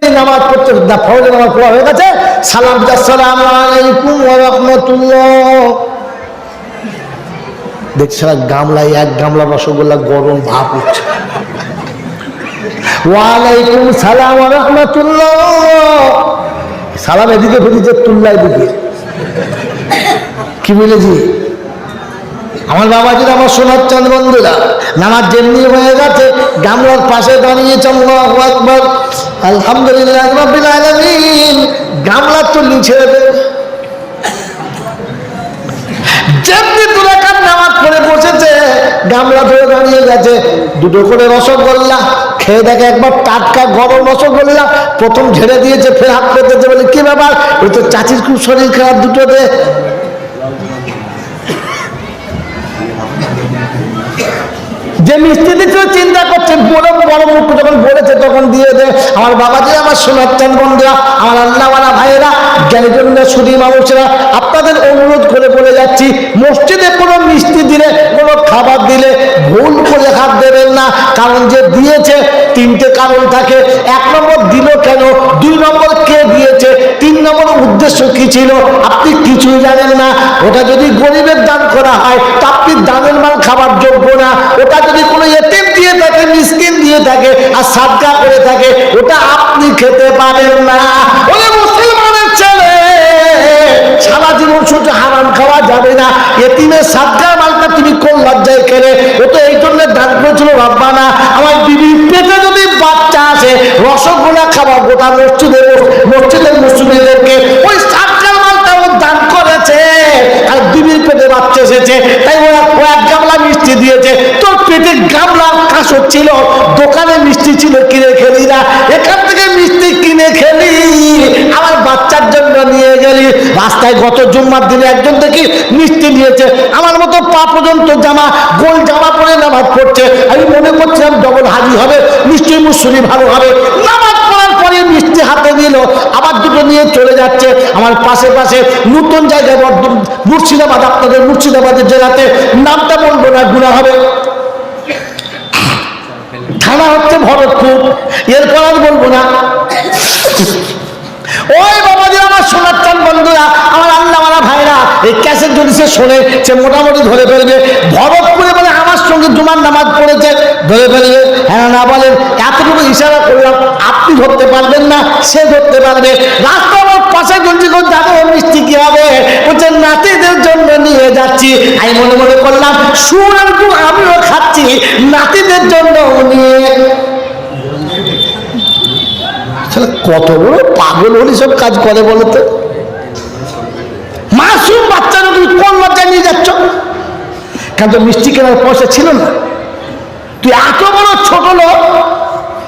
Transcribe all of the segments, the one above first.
নামাজ পড়তে ফরজের নামাজ পড়া হয়ে গেছে, সালাম আসসালামু আলাইকুম ওয়া রাহমাতুল্লাহ। দেখছি সারা গামলায় এক গামলা রসগোল্লা গরম ভাপ উঠছে। ওয়ালাইকুম সালাম ওয়া রাহমাতুল্লাহ। সালাম এদিকে ফিরিছে, তুল্লা এদিকে। কি বলেছি? আমার বাবাজিরা, আমার সোনার চাঁদ বন্ধুরা, নামাজ যেমনি হয়ে গেছে গামলার পাশে দাঁড়িয়েছে, আল্লাহু আকবার, আলহামদুলিল্লাহ রাব্বিল আলামিন। গামলা তো নিচে যেমনি দু রাকাত নামাজ পড়ে বসেছে, গামলা ধরে দাঁড়িয়ে গেছে। দুটো করে রসগোল্লা খেয়ে দেখে, একবার টাটকা গরম রসগোল্লা প্রথম ঝেড়ে দিয়েছে, ফের হাত পেতেছে, বলে কি ব্যাপার? ওই তো চাচির খুব শরীর খারাপ, দুটোতে। যে মিষ্টি দিচ্ছিল চিন্তা করছে, বড় বড় মুখ যখন বলেছে তখন দিয়ে দে। আমার বাবাজি, আমার সোনার চাঁদ বন্ধুরা, আমার আল্লাহওয়ালা ভাইয়েরা, জ্ঞানীজনরা, সুধী মানুষেরা, আপনাদের অনুরোধ করে বলে যাচ্ছি, মসজিদে কোনো মিষ্টি দিলে, কোনো খাবার দিলে ভুল করে হাত দেবেন না। কারণ যে দিয়েছে তিনটে কারণ থাকে। এক নম্বর, দিল কেন; দুই নম্বর, কে দিয়েছে; তিন নম্বর, উদ্দেশ্য কি ছিল। আপনি কিছুই জানেন না। ওটা যদি গরিবের দান করা হয় তা আপনি দানের মাল খাবার যোগ্য না। ওটা যদি কোনো এতিম দিয়ে থাকে, মিসকিন দিয়ে থাকে আর সাদকা করে থাকে, ওটা আপনি খেতে পারেন না। ওরে মুসলমানের ছেলে, সারা জীবন শুধু হারাম খাওয়া যাবে না। এতিমের সাদকার মালটা তুমি কোন লজ্জায় খেলে? ও তো এই জন্য দান করেছিল, ভাববা না আমার বিবির পেটে যদি বাচ্চা আসে, রসগোল্লা খাওয়া গোটা মসজিদের মুসলিমদেরকে, ওই সাদকার মালটা ও দান করেছে। আর বিবির পেটে বাচ্চা এসেছে, তাই ওরা এক গামলা মিষ্টি দিয়েছে। তোর পেটে গামলা কাঁসর ছিল, দোকানে মিষ্টি ছিল, কিনে খেলি না। এখান থেকে মিষ্টি কিনে খেলি, আমার বাচ্চার জন্য নিয়ে গেলি। রাস্তায় গত জুম্মার দিনে একজন দেখি মিষ্টি নিয়েছে, আমার মতো পা পর্যন্ত জামা, গোল জামা পরে নামাজ পড়ছে। আমি মনে করছিলাম ডবল হাজি হবে, নিশ্চয়ই মুসলিম ভালো হবে। নামাজ পড়ার পরে মিষ্টি হাতে দিল, আবার দুটো নিয়ে চলে যাচ্ছে। আমার পাশে পাশে নতুন জায়গায়, মুর্শিদাবাদ, আপনাদের মুর্শিদাবাদের জেলাতে, নামটা বলবো না, গুনাহ হবে। থানা হচ্ছে ভরতপুর, এরপর আর বলবো না। ওই বাবাজি, আমার সোনার চাঁদ বন্ধুরা, আমার আল্লাহওয়ালা ভাইরা, এই ক্যাসেট যদি সে শোনে, সে মোটামুটি ধরে ফেলবে। ভরতপুরে মানে আমার সঙ্গে জুমার নামাজ পড়েছে, ধরে ফেলবে। হ্যাঁ না বলেন? এতটুকু ইশারা করলাম, আপনি ধরতে পারবেন না, সে ধরতে পারবে। রাস্তা আমার পাশে গুনছি, কোন যাবে মিষ্টি কি হবে? বলছে নাতিদের জন্য নিয়ে যাচ্ছি। আমি মনে মনে করলাম, সুরের গুণ আমিও খাচ্ছি, নাতিদের জন্য নিয়ে। কত বড় পাগল হলি সব কাজ করে বলতো। মাসুম বাচ্চা তুমি কোন লজ্জায় নিয়ে যাচ্ছ? কেন তো মিষ্টি কেনার পয়সা ছিল না? তুই এত বড় ছোট লোক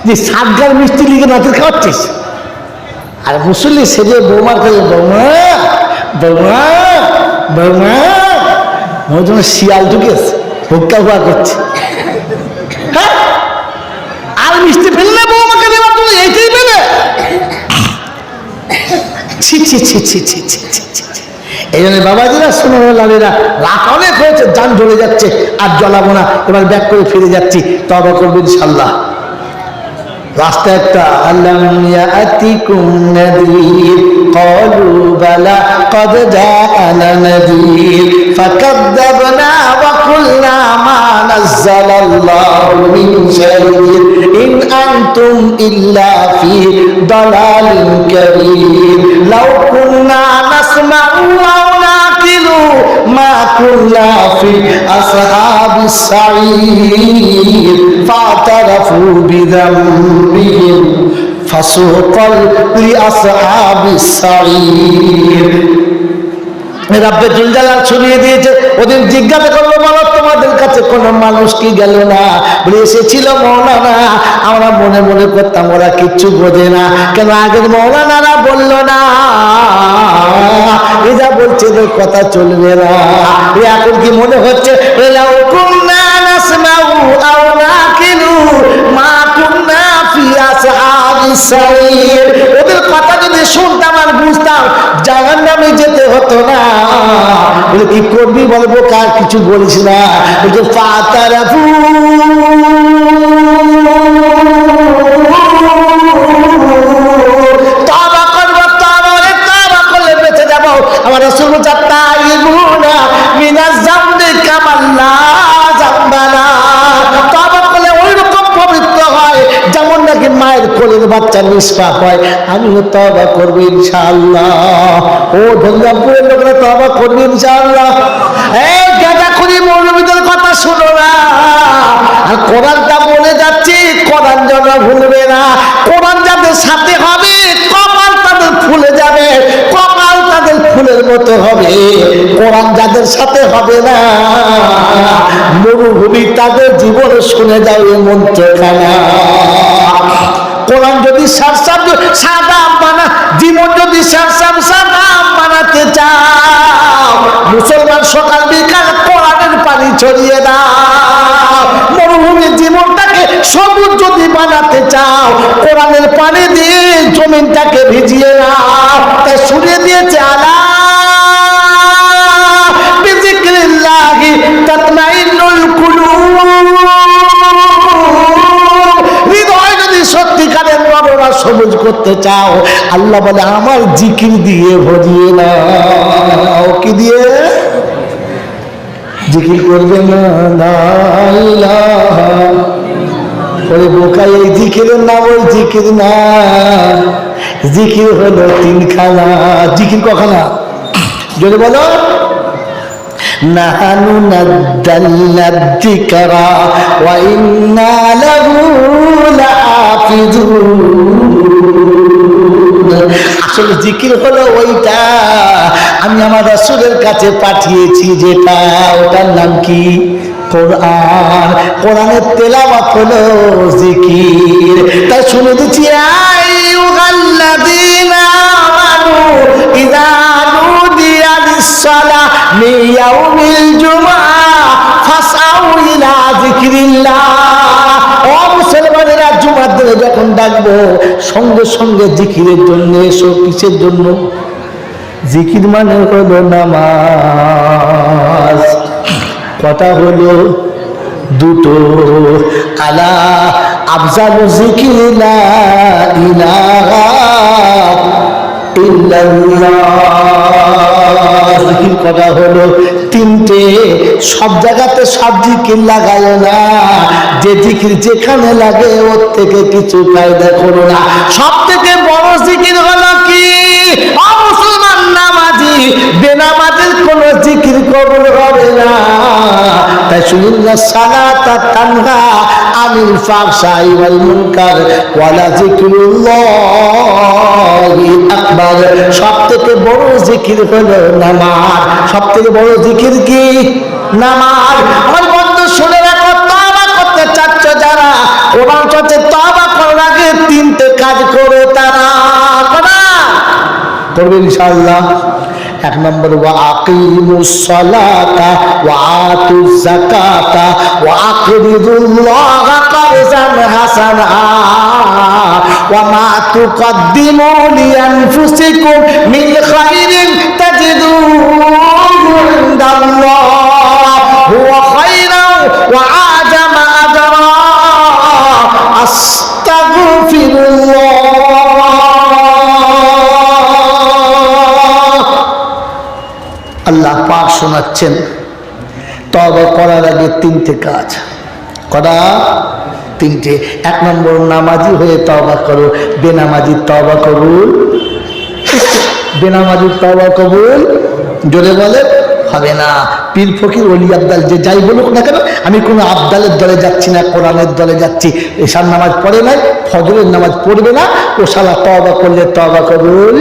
যে সাতগার মিষ্টি লিখে নাতির খাওয়াচ্ছিস। আর মুসল্লি সেজে বৌমার কাছে, বৌমা বৌমা বৌমা, ওই জন্য শিয়াল ঢুকেছে, হুক্কা হুয়া করছে। হ্যাঁ, আর মিষ্টি ফেললে বৌমাকে দেওয়ার জন্য এইটাই পেলে। ছি ছি ছি ছি ছি ছি ছি ছি। এই জন্য বাবাজিরা, সোনালালেরা, রাত অনেক হয়েছে, যান জ্বলে যাচ্ছে, আর জ্বলাবো না। এবার ব্যাক করে ফিরে যাচ্ছি, তওবা করবো ইনশাআল্লাহ। রাস্তা একটা, আলাম ইয়াতিকুম নাযীর ক্বালু বালা ক্বাদ জাআনা নাযীর ফাকাযযাবনা ওয়া কুলনা মা নাযালাল্লাহু মিন শাইইন ইন আনতুম ইল্লা ফি দালালিন কাবীর লাউ কুননা নাসমাউ আও নাকিলু মা কুননা ফি আসহাবিস সাঈর ফাতারাফু বিযামবিহিম ফাসুকাল লিআসহাবিস সাঈর। রাব্বে জুল জালাল শুনিয়ে দিয়েছে। ওদের জিজ্ঞাসা করলো, বলো তোমাদের কাছে কোন মানুষ কি গেল না? বলে এসেছিল মৌলানা। আমরা মনে মনে করতাম ওরা কিচ্ছু বোঝে না, কেন আগের মৌলানারা বললো না, এরা বলছে এদের কথা চলবে না। এখন কি মনে হচ্ছে, লাউ কুননা নাসমাউ আও নাকিলু মা কুননা ফি আসহাবিস সাঈর। ওদের কথা যদি শুনতাম আর বুঝতাম, জাহান্নামে যেতে হতো না। বলে কি করবি বলবো, কার কিছু বলিস না। বলছে ফাতারাফু বাচ্চা নিষ্পাপ হয়, আমিও তওবা করব ইনশাআল্লাহ। ও ধন্যাপুরের লোকেরা তওবা করবে ইনশাআল্লাহ। এই গাঁজাখুরি মৌলবীদের কথা শোনো না, আর কোরআনটা বলে যাচ্ছি, কোরআন যেন ভুলবে না। কোরআন যাদের সাথে হবে কপাল তাদের ফুলে যাবে, কপাল তাদের ফুলের মতো হবে। কোরআন যাদের সাথে হবে না, মরুভূমি তাদের জীবন শুনে যাবে মন্ত্রখানা। কোরআন যদি সাদা বানা, জীবন যদি সাদা বানাতে চাও, মুসলমান সকাল বিকাল কোরআনের পানি ছড়িয়ে দাও। মরুভূমির জীবনটাকে সবুজ যদি বানাতে চাও, কোরআনের পানি দিয়ে জমিনটাকে ভিজিয়ে নাও। তাই শুনে দিয়েছে আলা বিযিকরিল্লাহি তাতমাইন্নুল কুলুব। হৃদয় যদি সত্যিকারের নররা সবুজ করতে চাও, আল্লাহ বলে আমার জিকির দিয়ে ভরিয়ে নাও। কি দিয়ে জিকির করবে না? লা ইলাহা। ওরে বোকা, এই জিকিরের নাম ওই জিকির না, জিকির হলো তিনখানা। জিকির কখানা? যদি বলো নাহানু নাযালনা যিকরা ওয়া ইন্না লাহু লাহাফিজুন। আসলে জিকির হলো ওইটা আমি আমার রাসূলের কাছে পাঠিয়েছি, যেটা ওটার নাম কি? কোরআন। কোরআনের তেলাওয়াত হলো জিকির। তাই শুনে দিচ্ছি, আইয়ুহাল্লাযীনা আমানু ইযা নুদিয়া লিস-সালাহ মিন ইয়াউমিল জুমআহ ফাসআউ ইলা যিকরিল্লাহ। ও মুসলমানেরা, জুমার দিনে যখন ডাকবো সঙ্গে সঙ্গে জিকিরের জন্য এসো। কিসের জন্য? জিকির মানে হলো নামাজ। কথা হলো দুটো। আলা আফজালু যিকরি লা ইলাহা ইল্লাল্লাহ। জিকির কথা হলো তিনটে। সব জায়গাতে সব জিকির লাগায় না, যে জিকির যেখানে লাগে ওর থেকে কিছু ফায়দা করো না। সব থেকে বড় জিকির হলো কি? মুসলমান নামাজি, বেনামাজির কোন জিকির কবুল হবে না। তাই শুনিনা সালাতা তানহা আনিল ফাহশাই ওয়াল মুনকার ওয়া লা যিকরুল্লাহি আকবার। সবথেকে বড় জিকির হলো নামাজ। সবথেকে বড় জিকির কি? নামাজ। আমার বন্ধু শুনে রাখো, তওবা করতে চাচ্ছ যারা, কোরআন চর্চে তওবা করার আগে তিনটে কাজ করো। তারা করবে ইনশাআল্লাহ। এক নম্বর, ওয়া আকিমুস সালাতা ওয়া আতুজ যাকাতা ওয়া আকরিদুল্লাহা কারজান হাসানা ওয়া মা তুকদ্দিমু লিআনফুসিকুম মিন খাইরিন তাজিদুহু ইনদাল্লাহ হুয়া খায়রান ওয়া আ'জামা আজরা। আস্তাগফিরুল্লাহ। আল্লাহ পাক শোনাচ্ছেন, তওবা করার আগে তিনটে কাজ করা। তিনটে। এক নম্বর, নামাজি হয়ে তওবা করো। বেনামাজির তওবা কবুল, বেনামাজির তওবা কবুল জোরে বলে হবে না। পীর ফকির ওলি আবদাল যে যাই বলুক না কেন, আমি কোনো আবদালের দলে যাচ্ছি না, কোরআনের দলে যাচ্ছি। এশার নামাজ পড়ে নাই, ফজরের নামাজ পড়বে না, ও শালা তওবা করলে তওবা কবুল